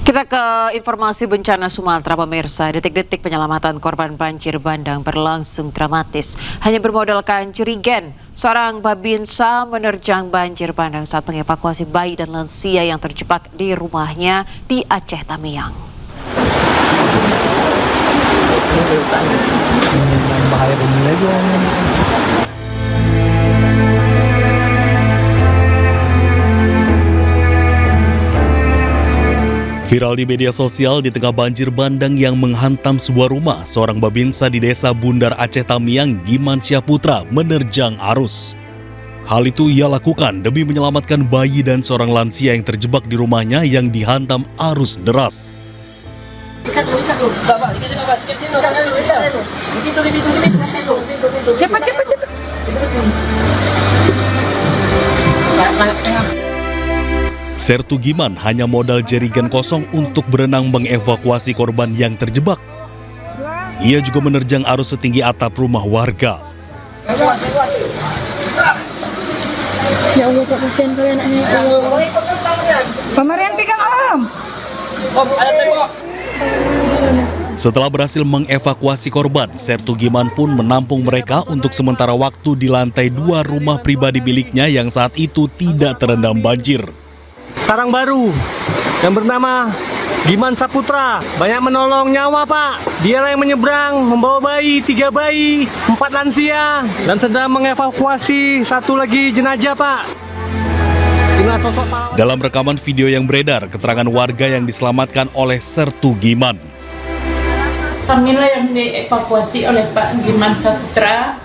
Kita ke informasi bencana Sumatera, pemirsa. Detik-detik penyelamatan korban banjir bandang berlangsung dramatis. Hanya bermodalkan jerigen, seorang babinsa menerjang banjir bandang saat mengevakuasi bayi dan lansia yang terjebak di rumahnya di Aceh Tamiang. Viral di media sosial di tengah banjir bandang yang menghantam sebuah rumah, seorang babinsa di desa Bundar Aceh Tamiang, Giman Syahputra, menerjang arus. Hal itu ia lakukan demi menyelamatkan bayi dan seorang lansia yang terjebak di rumahnya yang dihantam arus deras. Cepat. Sertu Giman hanya modal jerigen kosong untuk berenang mengevakuasi korban yang terjebak. Ia juga menerjang arus setinggi atap rumah warga. Ya Allah, Pak, kasihan kalian anaknya. Ya Allah. Pemarian pegang Om. Setelah berhasil mengevakuasi korban, Sertu Giman pun menampung mereka untuk sementara waktu di lantai 2 rumah pribadi miliknya yang saat itu tidak terendam banjir. Karang baru yang bernama Giman Syahputra banyak menolong nyawa, Pak. Dialah yang menyeberang membawa bayi, 3 bayi, 4 lansia, dan sedang mengevakuasi 1 lagi jenazah, Pak. Inilah sosok pahlawan. Dalam rekaman video yang beredar, keterangan warga yang diselamatkan oleh Sertu Giman. Kamilah yang dievakuasi oleh Pak Giman Syahputra.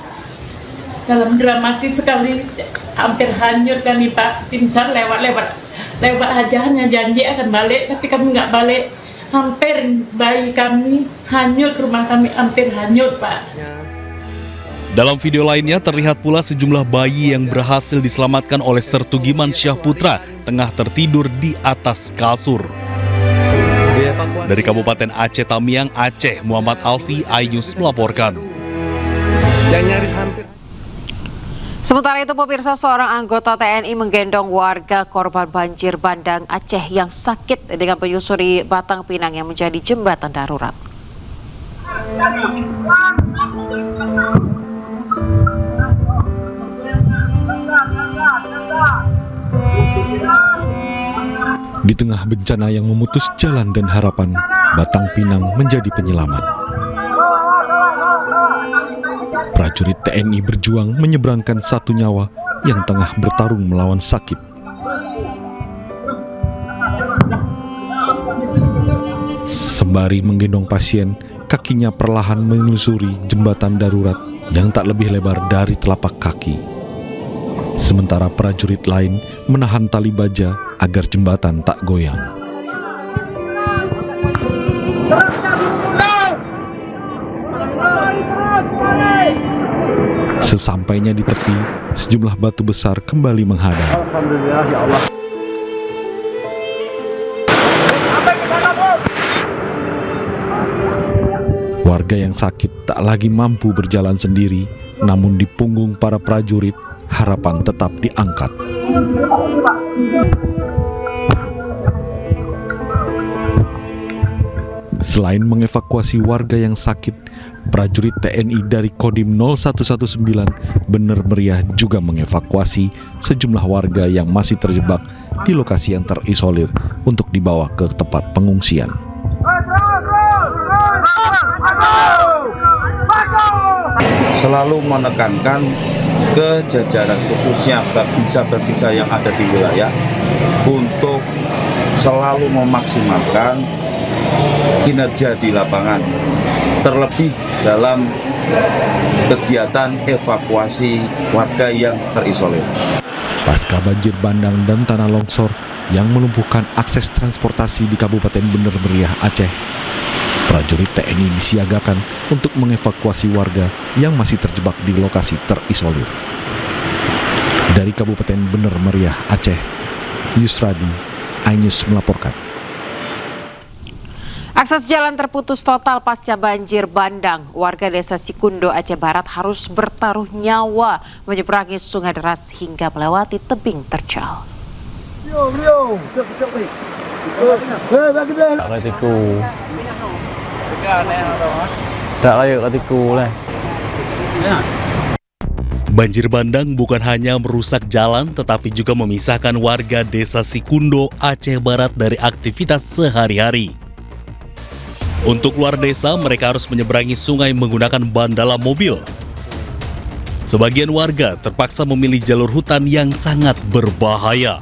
Dalam dramatis sekali, hampir hanyut kami, Pak. Pingsan lewat aja, hanya janji akan balik, tapi kami nggak balik. Hampir bayi kami hanyut, rumah kami hampir hanyut, Pak. Dalam video lainnya terlihat pula sejumlah bayi yang berhasil diselamatkan oleh Sertu Giman Syahputra tengah tertidur di atas kasur. Dari Kabupaten Aceh Tamiang, Aceh, Muhammad Alfi, iNews melaporkan. Yang nyaris hampir. Sementara itu, pemirsa, seorang anggota TNI menggendong warga korban banjir bandang Aceh yang sakit dengan menyusuri batang pinang yang menjadi jembatan darurat. Di tengah bencana yang memutus jalan dan harapan, batang pinang menjadi penyelamat. Prajurit TNI berjuang menyeberangkan 1 nyawa yang tengah bertarung melawan sakit. Sembari menggendong pasien, kakinya perlahan menelusuri jembatan darurat yang tak lebih lebar dari telapak kaki. Sementara prajurit lain menahan tali baja agar jembatan tak goyang. Sesampainya di tepi, sejumlah batu besar kembali menghadang. Alhamdulillah, ya Allah. Warga yang sakit tak lagi mampu berjalan sendiri, namun di punggung para prajurit, harapan tetap diangkat. Selain mengevakuasi warga yang sakit, prajurit TNI dari Kodim 0119 Bener Meriah juga mengevakuasi sejumlah warga yang masih terjebak di lokasi yang terisolir untuk dibawa ke tempat pengungsian. Selalu menekankan ke jajaran khususnya babinsa yang ada di wilayah untuk selalu memaksimalkan kinerja di lapangan, terlebih dalam kegiatan evakuasi warga yang terisolir. Pasca banjir bandang dan tanah longsor yang melumpuhkan akses transportasi di Kabupaten Bener Meriah, Aceh, prajurit TNI disiagakan untuk mengevakuasi warga yang masih terjebak di lokasi terisolir. Dari Kabupaten Bener Meriah, Aceh, Yusradi, iNews melaporkan. Akses jalan terputus total pasca banjir bandang. Warga desa Sikundo, Aceh Barat harus bertaruh nyawa menyeberangi sungai deras hingga melewati tebing terjal. Tak kaya tiku. Tak kaya tiku lah. Banjir bandang bukan hanya merusak jalan, tetapi juga memisahkan warga desa Sikundo, Aceh Barat dari aktivitas sehari-hari. Untuk keluar desa, mereka harus menyeberangi sungai menggunakan ban dalam mobil. Sebagian warga terpaksa memilih jalur hutan yang sangat berbahaya.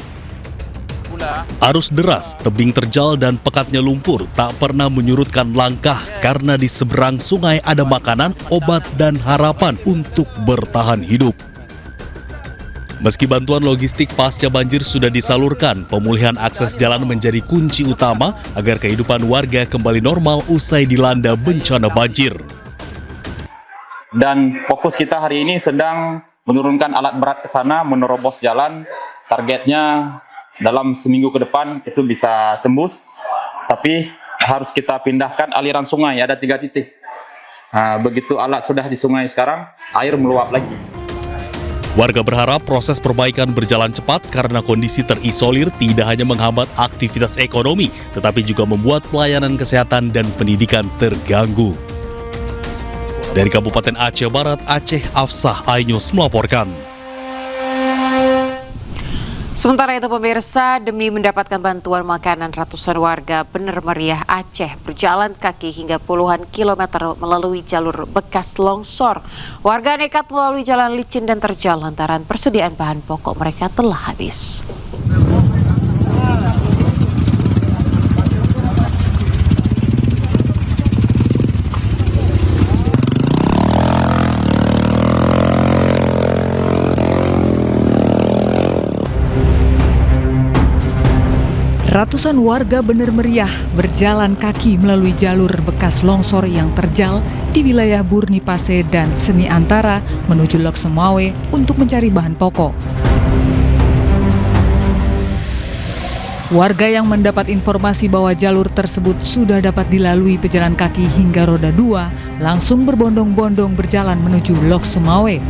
Arus deras, tebing terjal, dan pekatnya lumpur tak pernah menyurutkan langkah karena di seberang sungai ada makanan, obat, dan harapan untuk bertahan hidup. Meski bantuan logistik pasca banjir sudah disalurkan, pemulihan akses jalan menjadi kunci utama agar kehidupan warga kembali normal usai dilanda bencana banjir. Dan fokus kita hari ini sedang menurunkan alat berat ke sana, menerobos jalan. Targetnya dalam seminggu ke depan itu bisa tembus, tapi harus kita pindahkan aliran sungai, ada 3 titik. Nah, begitu alat sudah di sungai sekarang, air meluap lagi. Warga berharap proses perbaikan berjalan cepat karena kondisi terisolir tidak hanya menghambat aktivitas ekonomi, tetapi juga membuat pelayanan kesehatan dan pendidikan terganggu. Dari Kabupaten Aceh Barat, Aceh, Afsah Ainus melaporkan. Sementara itu pemirsa, demi mendapatkan bantuan makanan, ratusan warga Bener Meriah Aceh berjalan kaki hingga puluhan kilometer melalui jalur bekas longsor. Warga nekat melalui jalan licin dan terjal lantaran persediaan bahan pokok mereka telah habis. Ratusan warga Bener Meriah berjalan kaki melalui jalur bekas longsor yang terjal di wilayah Burnipase dan Seni Antara menuju Lok Sumawe untuk mencari bahan pokok. Warga yang mendapat informasi bahwa jalur tersebut sudah dapat dilalui pejalan kaki hingga roda 2 langsung berbondong-bondong berjalan menuju Lok Sumawe.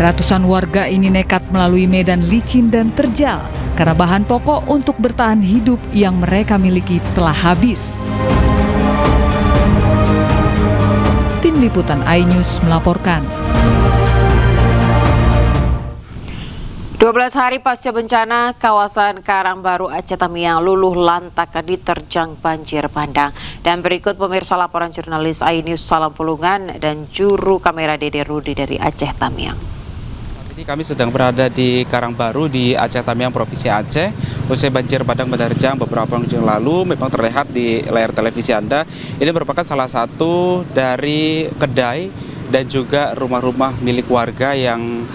Ratusan warga ini nekat melalui medan licin dan terjal karena bahan pokok untuk bertahan hidup yang mereka miliki telah habis. Tim Liputan iNews melaporkan. 12 hari pasca bencana, kawasan Karangbaru Aceh Tamiang luluh lantak diterjang banjir bandang. Dan berikut pemirsa laporan jurnalis iNews Salam Pulungan dan juru kamera Dede Rudi dari Aceh Tamiang. Kami sedang berada di Karangbaru di Aceh Tamiang, Provinsi Aceh. Usai banjir bandang menerjang beberapa waktu yang lalu, memang terlihat di layar televisi Anda, ini merupakan salah satu dari kedai dan juga rumah-rumah milik warga yang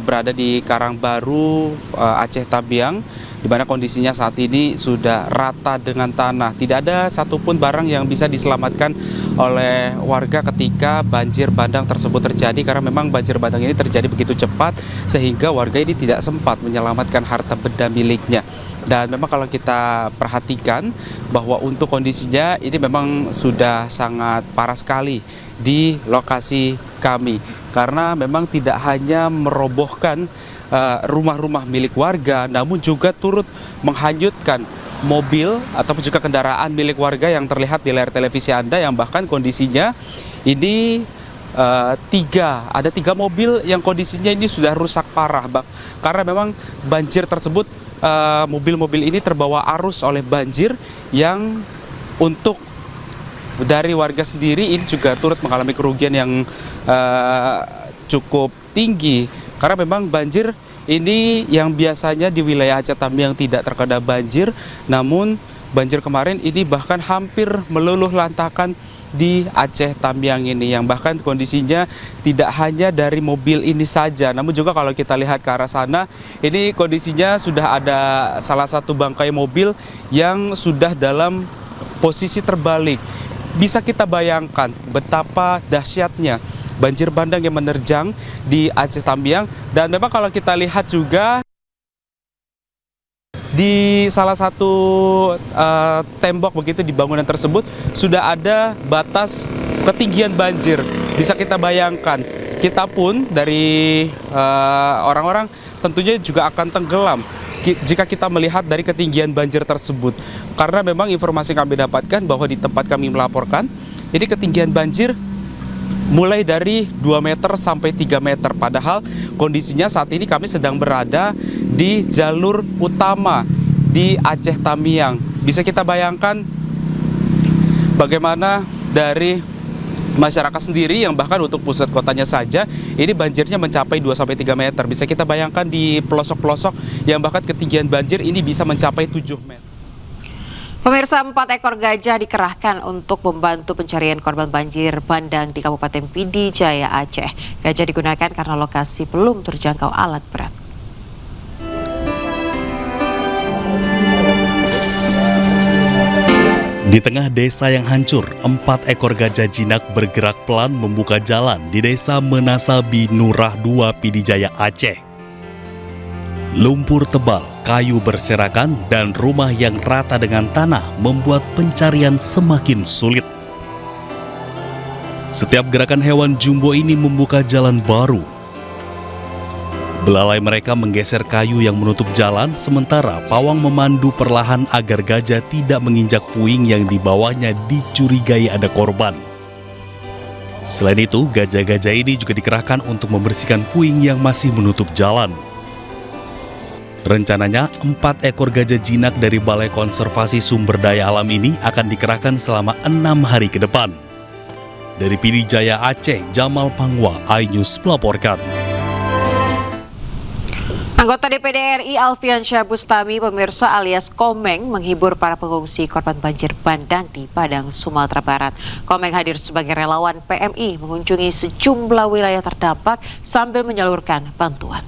berada di Karangbaru, Aceh Tamiang, di mana kondisinya saat ini sudah rata dengan tanah. Tidak ada satupun barang yang bisa diselamatkan oleh warga ketika banjir bandang tersebut terjadi, karena memang banjir bandang ini terjadi begitu cepat sehingga warga ini tidak sempat menyelamatkan harta benda miliknya. Dan memang kalau kita perhatikan bahwa untuk kondisinya ini memang sudah sangat parah sekali di lokasi kami, karena memang tidak hanya merobohkan rumah-rumah milik warga, namun juga turut menghanyutkan mobil ataupun juga kendaraan milik warga yang terlihat di layar televisi Anda, yang bahkan kondisinya ini ada tiga mobil yang kondisinya ini sudah rusak parah, karena memang banjir tersebut, mobil-mobil ini terbawa arus oleh banjir yang untuk dari warga sendiri ini juga turut mengalami kerugian yang cukup tinggi, karena memang banjir ini yang biasanya di wilayah Aceh Tamiang tidak terkena banjir, namun banjir kemarin ini bahkan hampir meluluh lantakan di Aceh Tamiang ini, yang bahkan kondisinya tidak hanya dari mobil ini saja, namun juga kalau kita lihat ke arah sana, ini kondisinya sudah ada salah satu bangkai mobil yang sudah dalam posisi terbalik. Bisa kita bayangkan betapa dahsyatnya banjir bandang yang menerjang di Aceh Tamiang. Dan memang kalau kita lihat juga di salah satu tembok begitu di bangunan tersebut sudah ada batas ketinggian banjir. Bisa kita bayangkan, kita pun dari orang-orang tentunya juga akan tenggelam jika kita melihat dari ketinggian banjir tersebut. Karena memang informasi yang kami dapatkan bahwa di tempat kami melaporkan, ini ketinggian banjir mulai dari 2 meter sampai 3 meter. Padahal kondisinya saat ini kami sedang berada di jalur utama di Aceh Tamiang. Bisa kita bayangkan bagaimana dari masyarakat sendiri yang bahkan untuk pusat kotanya saja ini banjirnya mencapai 2-3 meter. Bisa kita bayangkan di pelosok-pelosok yang bahkan ketinggian banjir ini bisa mencapai 7 meter. Pemirsa, 4 ekor gajah dikerahkan untuk membantu pencarian korban banjir bandang di Kabupaten Pidi Jaya, Aceh. Gajah digunakan karena lokasi belum terjangkau alat berat. Di tengah desa yang hancur, 4 ekor gajah jinak bergerak pelan membuka jalan di desa Menasabi Nurah 2 Pidijaya Aceh. Lumpur tebal, kayu berserakan, dan rumah yang rata dengan tanah membuat pencarian semakin sulit. Setiap gerakan hewan jumbo ini membuka jalan baru. Belalai mereka menggeser kayu yang menutup jalan, sementara pawang memandu perlahan agar gajah tidak menginjak puing yang dibawanya dicurigai ada korban. Selain itu, gajah-gajah ini juga dikerahkan untuk membersihkan puing yang masih menutup jalan. Rencananya, 4 ekor gajah jinak dari Balai Konservasi Sumber Daya Alam ini akan dikerahkan selama 6 hari ke depan. Dari Pidijaya Aceh, Jamal Pangwa, iNews melaporkan. Anggota DPD RI Alfiansyah Bustami, pemirsa, alias Komeng, menghibur para pengungsi korban banjir bandang di Padang, Sumatera Barat. Komeng hadir sebagai relawan PMI mengunjungi sejumlah wilayah terdampak sambil menyalurkan bantuan.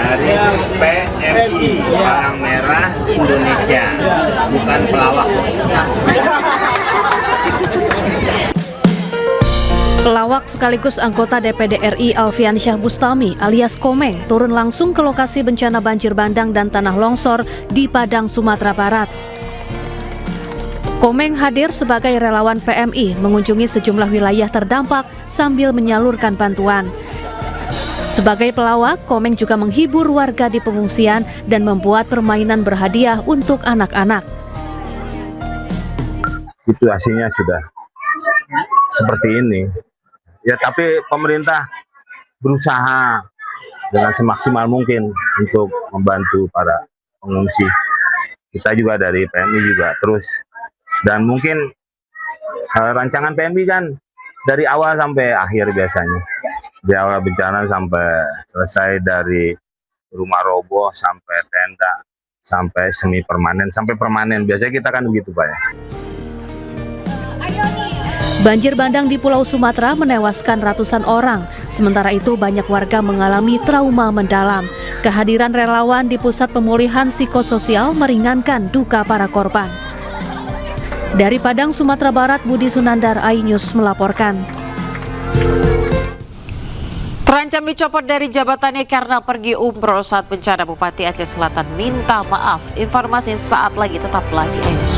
Dari PMI Palang Merah Indonesia, bukan pelawak. Pelawak sekaligus anggota DPD RI Alfiansyah Bustami alias Komeng turun langsung ke lokasi bencana banjir bandang dan tanah longsor di Padang, Sumatera Barat. Komeng hadir sebagai relawan PMI mengunjungi sejumlah wilayah terdampak sambil menyalurkan bantuan. Sebagai pelawak, Komeng juga menghibur warga di pengungsian dan membuat permainan berhadiah untuk anak-anak. Situasinya sudah seperti ini. Ya, tapi pemerintah berusaha dengan semaksimal mungkin untuk membantu para pengungsi. Kita juga dari PMI juga terus. Dan mungkin rancangan PMI kan dari awal sampai akhir biasanya. Dari awal bencana sampai selesai, dari rumah roboh sampai tenda, sampai semi permanen, sampai permanen. Biasanya kita kan begitu, Pak ya. Banjir bandang di Pulau Sumatera menewaskan ratusan orang. Sementara itu banyak warga mengalami trauma mendalam. Kehadiran relawan di Pusat Pemulihan Psikososial meringankan duka para korban. Dari Padang, Sumatera Barat, Budi Sunandar, iNews melaporkan. Terancam dicopot dari jabatannya karena pergi umroh saat bencana, Bupati Aceh Selatan minta maaf. Informasi saat lagi, tetaplah di iNews.